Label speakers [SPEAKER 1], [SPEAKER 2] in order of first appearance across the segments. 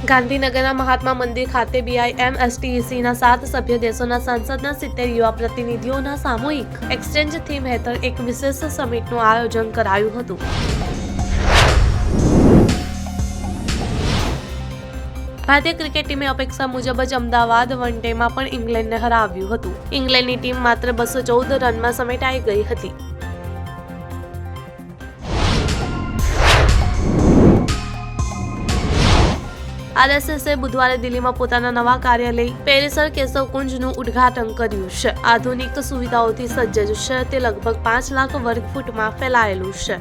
[SPEAKER 1] ગાંધીનગરના મહાત્મા મંદિર ખાતે BIMSTECના 7 સભ્ય દેશોના સંસદના 70 યુવા પ્રતિનિધિઓના સામૂહિક એક્સચેન્જ થીમ હેઠળ એક વિશેષ સમિટનું આયોજન કરાયું હતું. ભારતીય ક્રિકેટ ટીમે અપેક્ષા મુજબ જ અમદાવાદ વન ડેમાં પણ ઇંગ્લેન્ડને હરાવ્યું હતું. ઇંગ્લેન્ડની ટીમ માત્ર 214 રનમાં સમેટાઈ ગઈ હતી. RSSએ બુધવારે દિલ્હીમાં પોતાના નવા કાર્યાલય પેરિસર કેશવ કુંજનું ઉદ્ઘાટન કર્યું છે. આધુનિક સુવિધાઓથી સજ્જ છે. તે લગભગ 5 લાખ વર્ગ ફૂટમાં ફેલાયેલું છે.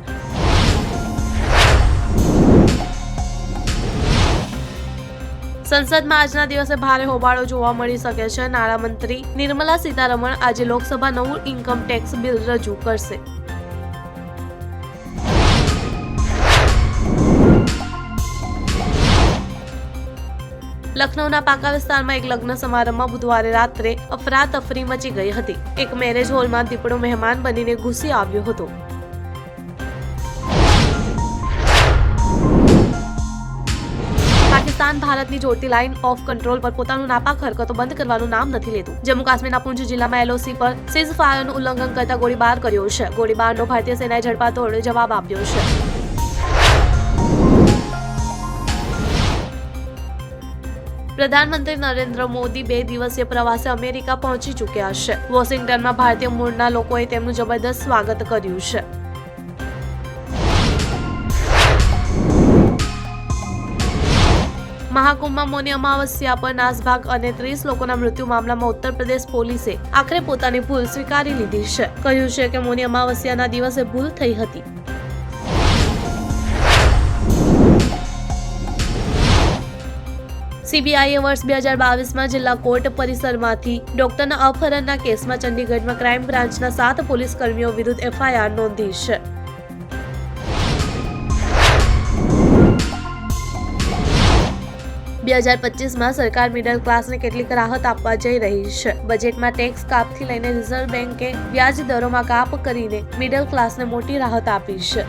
[SPEAKER 1] સંસદમાં આજના દિવસે ભારે હોબાળો જોવા મળી શકે છે. નાણામંત્રી નિર્મલા સીતારમણ આજે લોકસભા નવું ઇન્કમ ટેક્સ બિલ રજૂ કરશે. લખનૌના પાકા વિસ્તારમાં એક લગ્ન સમારંભમાં બુધવારે રાત્રે અફરાતફરી મચી ગઈ હતી. એક મેરેજ હોલમાં દીપડો મહેમાન બનીને ઘૂસી આવ્યો હતો. પાકિસ્તાન ભારતની જોડતી લાઇન ઓફ કંટ્રોલ પર પોતાનું નાપાક હરકતો બંધ કરવાનું નામ નથી લેતું. જમ્મુ કાશ્મીરના પૂંછ જિલ્લામાં LOC પર સીઝ ફાયરનું ઉલ્લંઘન કરતા ગોળીબાર કર્યો છે. ગોળીબારનો ભારતીય સેનાએ ઝડપાતોડ જવાબ આપ્યો છે. પ્રધાનમંત્રી નરેન્દ્ર મોદી 2 દિવસીય પ્રવાસે અમેરિકા પહોંચી ચૂક્યા છે. વોશિંગ્ટનમાં ભારતીય મૂળના લોકોએ તેમનું જબરદસ્ત સ્વાગત કર્યું છે. મહાકુંભમાં મૌની અમાવસ્યા પર નાસભાગ અને 30 લોકોના મૃત્યુ મામલામાં ઉત્તર પ્રદેશ પોલીસે આખરે પોતાની ભૂલ સ્વીકારી લીધી છે. કહ્યું છે કે મૌની અમાવસ્યાના દિવસે ભૂલ થઈ હતી. CBIએ વર્ષ 2022માં જિલ્લા કોર્ટ પરિસરમાંથી ડોક્ટરના અપહરણના કેસમાં ચંડીગઢમાં ક્રાઇમ બ્રાન્ચના 7 પોલીસ કર્મીઓ વિરુદ્ધ FIR નોંધી છે. માં સરકાર મિડલ ક્લાસને કેટલીક રાહત આપવા જઈ રહી છે. બજેટમાં ટેક્સ કાપથી લઈને રિઝર્વ બેન્કે વ્યાજ દરોમાં કાપ કરીને મિડલ ક્લાસને મોટી રાહત આપી છે.